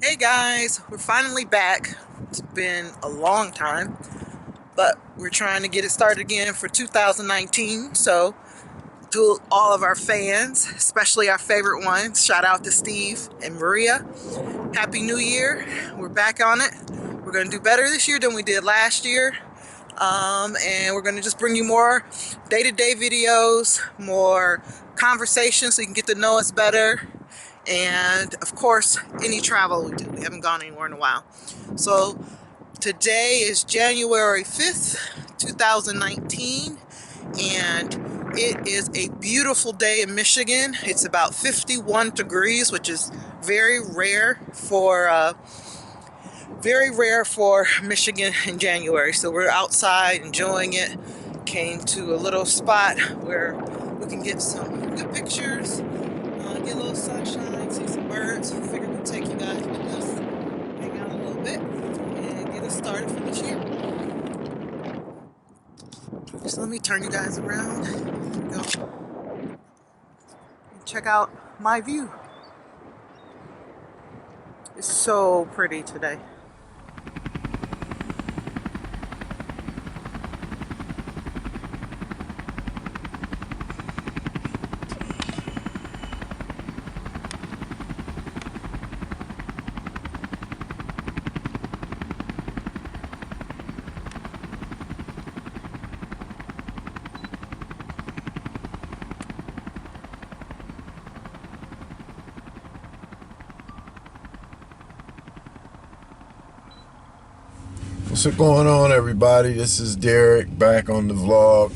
Hey guys, we're finally back. It's been a long time, but we're trying to get it started again for 2019. So, to all of our fans, especially our favorite ones, shout out to Steve and Maria. Happy New Year. We're back on it. We're going to do better this year than we did last year. And we're going to just bring you more day-to-day videos, more conversations so you can get to know us better. And of course, any travel we do. We haven't gone anywhere in a while. So today is January 5th, 2019, and it is a beautiful day in Michigan. It's about 51 degrees, which is very rare for Michigan in January. So we're outside enjoying it. Came to a little spot where we can get some good pictures, get a little sunshine, see some birds. Figured we'd take you guys with us, hang out a little bit, and get us started for this year. So let me turn you guys around. Go. Check out my view. It's so pretty today. What's going on, everybody? This is Derek back on the vlog.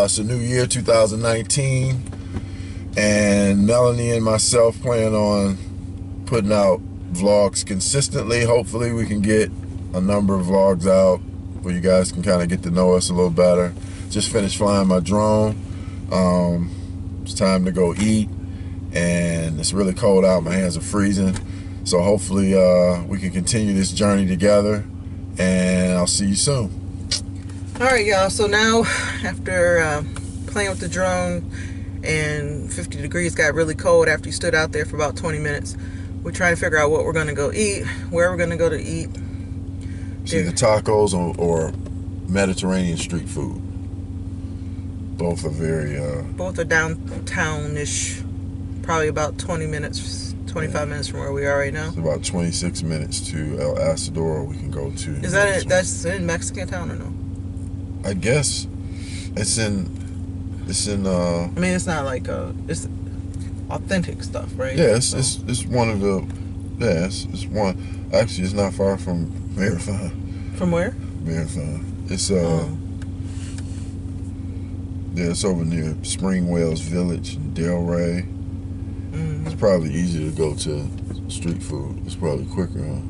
It's a new year, 2019, and Melanie and myself plan on putting out vlogs consistently. Hopefully we can get a number of vlogs out where you guys can kind of get to know us a little better. Just finished flying my drone. It's time to go eat, and it's really cold out. My hands are freezing, so hopefully we can continue this journey together, and I'll see you soon. Alright y'all, so now after playing with the drone and 50 degrees got really cold after you stood out there for about 20 minutes, we're trying to figure out what we're going to go eat, where we're going to go to eat. It's either tacos or Mediterranean street food. Both are very both are downtown-ish, probably about 25 minutes from where we are right now. It's about 26 minutes to El Asador. We can go to. Is that it? That's in Mexican town or no? I guess it's in. I mean, it's not like it's authentic stuff, right? Yeah, it's one of the. Yeah, it's one. Actually, it's not far from Marathon. From where? Marathon. It's Yeah, it's over near Spring Wells Village in Delray. It's probably easier to go to street food. It's probably quicker, huh?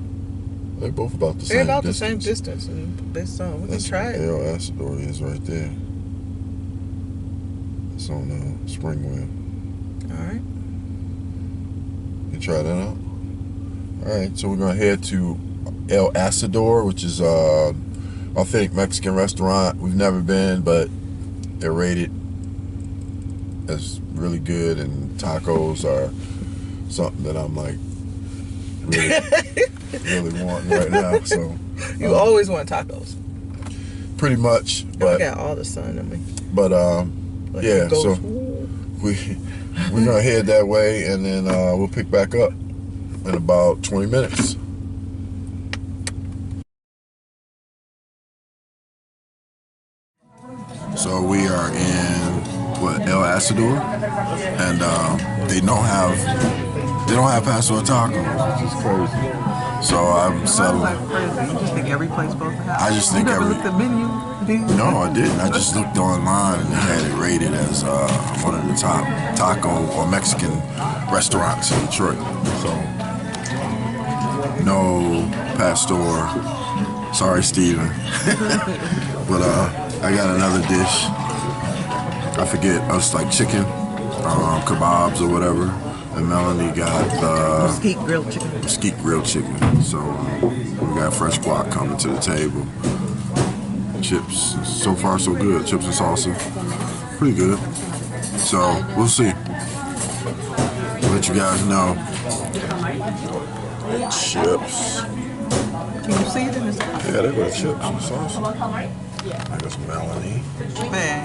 They're both about the same distance. They're about the same distance, and based on we can try it. El Asador is right there. It's on Springwell. All right. You try that out? All right, so we're gonna head to El Asador, which is authentic Mexican restaurant. We've never been, but they're rated as really good, and tacos are something that I'm like really wanting right now. So you always want tacos. Pretty much, but I got all the sun in me. But like yeah, so we're gonna head that way, and then we'll pick back up in about 20 minutes. So we are in El Asador, and they don't have Pastor Taco. It's crazy. So I'm settling. You just think every place supposed to have? I just think every. Looked at the menu. No, I didn't. I just looked online and they had it rated as one of the top taco or Mexican restaurants in Detroit. So no Pastor. Sorry, Steven. But I got another dish. I forget. It's like chicken, kebabs or whatever. And Melanie got mesquite grilled chicken. Mesquite grilled chicken. So we got fresh guac coming to the table. Chips, so far so good. Chips and salsa, pretty good. So we'll see. I'll let you guys know Chips. Can you see it in this? Yeah, they were chips and sauce. I guess Melanie. Man.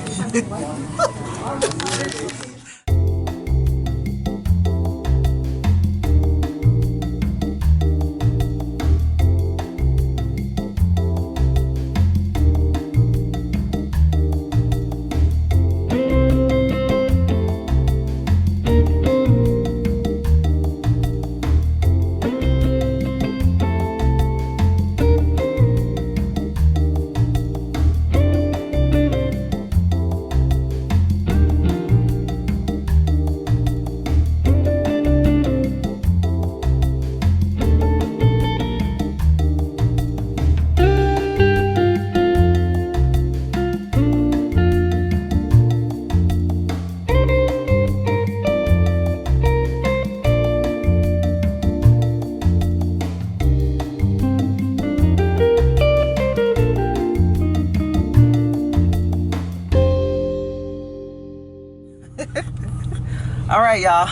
All right, y'all.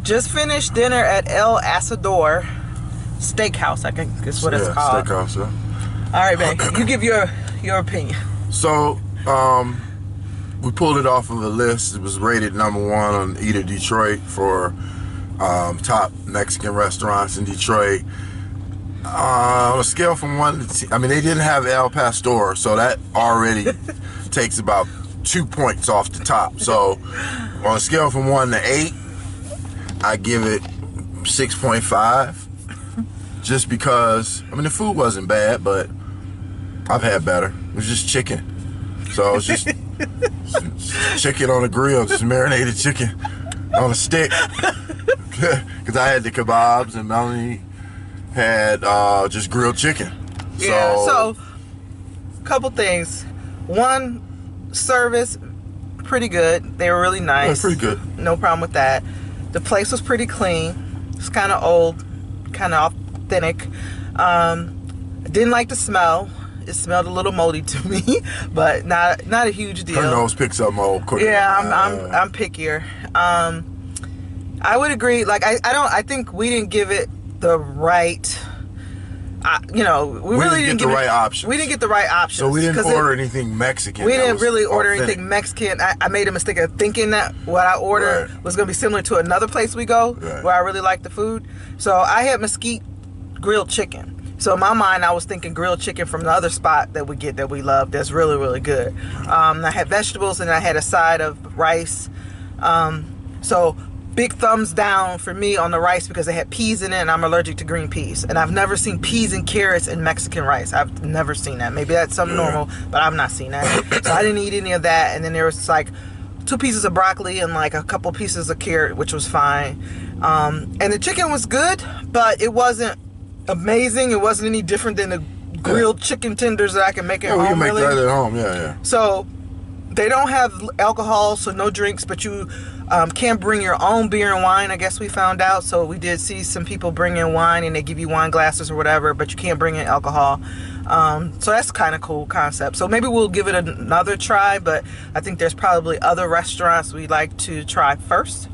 Just finished dinner at El Asador Steakhouse, I think is what it's called. Steakhouse, yeah. All right, man. You give your opinion. So, we pulled it off of a list. It was rated #1 on Eat of Detroit for top Mexican restaurants in Detroit. On a scale from 1 to 10, I mean, they didn't have El Pastor, so that already takes about 2 points off the top. So, on a scale from 1 to 8, I give it 6.5. Just because, I mean, the food wasn't bad, but I've had better. It was just chicken. So, it was just chicken on a grill, just marinated chicken on a stick. Because I had the kebabs and Melanie had just grilled chicken. Yeah, so couple things. One, service, pretty good. They were really nice. That's pretty good. No problem with that. The place was pretty clean. It's kind of old, kind of authentic. Didn't like the smell. It smelled a little moldy to me, but not a huge deal. Her nose picks up mold quick. Yeah, I'm pickier. I would agree. Like I think we didn't give it the right. We really didn't get the right options. We didn't get the right options. So we didn't order anything Mexican. We didn't really order anything Mexican. I made a mistake of thinking that what I ordered was going to be similar to another place we go where I really like the food. So I had mesquite grilled chicken. So in my mind, I was thinking grilled chicken from the other spot that we love. That's really, really good. I had vegetables and I had a side of rice. So big thumbs down for me on the rice because it had peas in it and I'm allergic to green peas. And I've never seen peas and carrots in Mexican rice. I've never seen that. Maybe that's something normal, but I've not seen that. So I didn't eat any of that. And then there was like 2 pieces of broccoli and like a couple pieces of carrot, which was fine. And the chicken was good, but it wasn't amazing. It wasn't any different than the grilled chicken tenders that I can make at home. We can make really. that at home, yeah. So they don't have alcohol, so no drinks, but you can bring your own beer and wine, I guess we found out. So we did see some people bring in wine and they give you wine glasses or whatever, but you can't bring in alcohol. So that's kind of cool concept. So maybe we'll give it another try, but I think there's probably other restaurants we'd like to try first.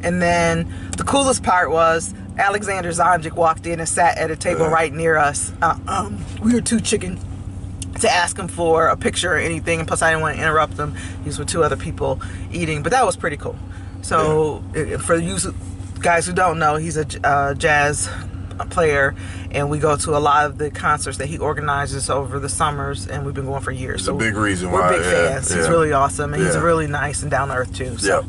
And then the coolest part was Alexander Zonjic walked in and sat at a table right near us. We were too chicken to ask him for a picture or anything, and plus I didn't want to interrupt him. He was with 2 other people eating, but that was pretty cool. So for you guys who don't know, he's a jazz player, and we go to a lot of the concerts that he organizes over the summers, and we've been going for years. It's a big reason we're why. Big fans. He's really awesome, and he's really nice and down to earth too. So.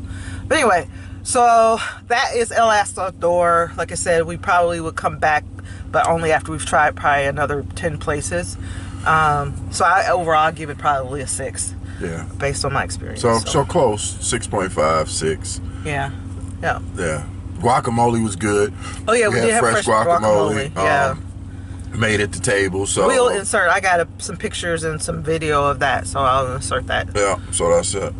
But anyway, so that is El Asador. Like I said, we probably would come back, but only after we've tried probably another 10 places. So overall, I'll give it probably a 6. Yeah. Based on my experience. So close. 6.5, 6. Yeah. Guacamole was good. Oh yeah, we did have fresh guacamole. Yeah. Made at the table. So we'll insert. I got some pictures and some video of that, so I'll insert that. Yeah. So that's it.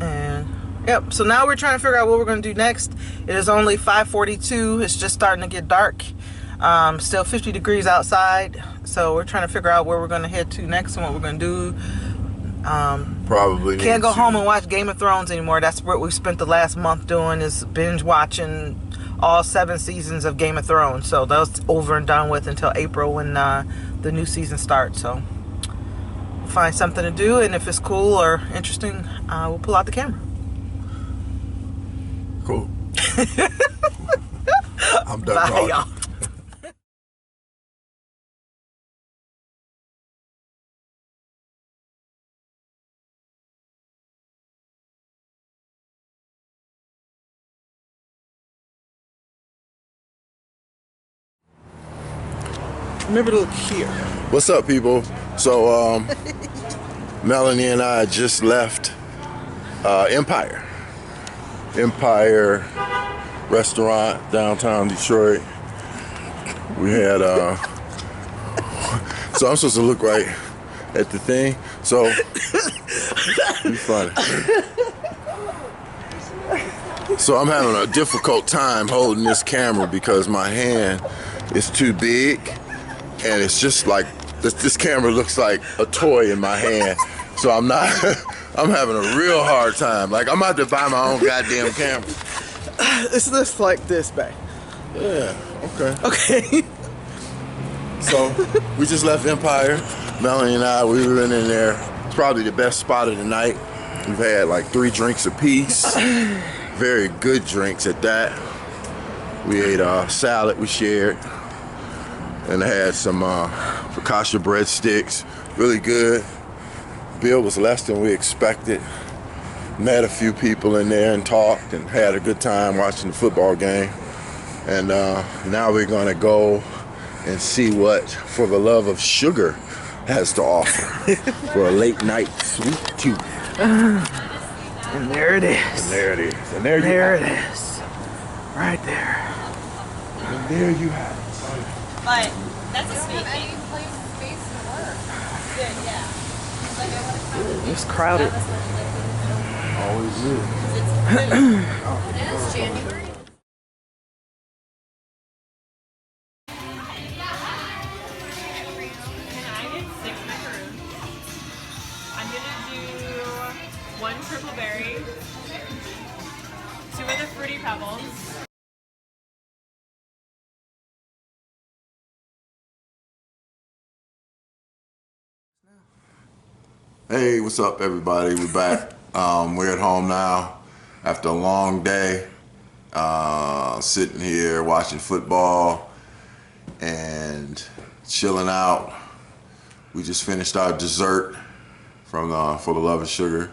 And yep. So now we're trying to figure out what we're going to do next. It is only 5:42. It's just starting to get dark. Still 50 degrees outside, so we're trying to figure out where we're going to head to next and what we're going to do. Probably can't go home and watch Game of Thrones anymore. That's what we spent the last month doing, is binge watching all 7 seasons of Game of Thrones. So that's over and done with until April when the new season starts. So we'll find something to do, and if it's cool or interesting, we'll pull out the camera. Cool. I'm done Bye, talking. y'all. Remember to look here. What's up, people? So, Melanie and I just left Empire Restaurant, downtown Detroit. We had, so I'm supposed to look right at the thing. So, be funny. So I'm having a difficult time holding this camera because my hand is too big. And it's just like, this camera looks like a toy in my hand. So I'm having a real hard time. Like, I'm about to buy my own goddamn camera. It looks like this, babe. Yeah, okay. Okay. So, we just left Empire. Melanie and I, we were in there. It's probably the best spot of the night. We've had like 3 drinks apiece. Very good drinks at that. We ate a salad we shared. And had some focaccia breadsticks, really good. Bill was less than we expected. Met a few people in there and talked and had a good time watching the football game. And now we're gonna go and see what For the Love of Sugar has to offer for a late night sweet tooth. And there it is. And there it is. And There it is. Right there. And there you have it. But that's a sweet thing. Good, yeah. Like I want to come. It's crowded. Always is. It is January. I did 6 macaroons. I'm gonna do 1 triple berry, 2 of the fruity pebbles. Hey, what's up, everybody? We're back. We're at home now after a long day, sitting here watching football and chilling out. We just finished our dessert from For the Love of Sugar.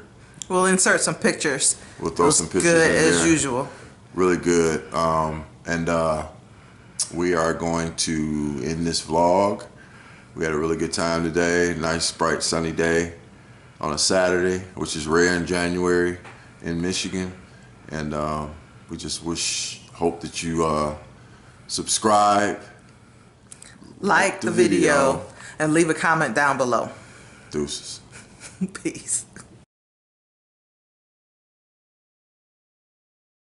We'll insert some pictures. We'll throw some pictures Good in as there. usual. Really good. And we are going to end this vlog. We had a really good time today. Nice, bright, sunny day on a Saturday, which is rare in January in Michigan. And we just hope that you subscribe, Like the video and leave a comment down below. Deuces. Peace.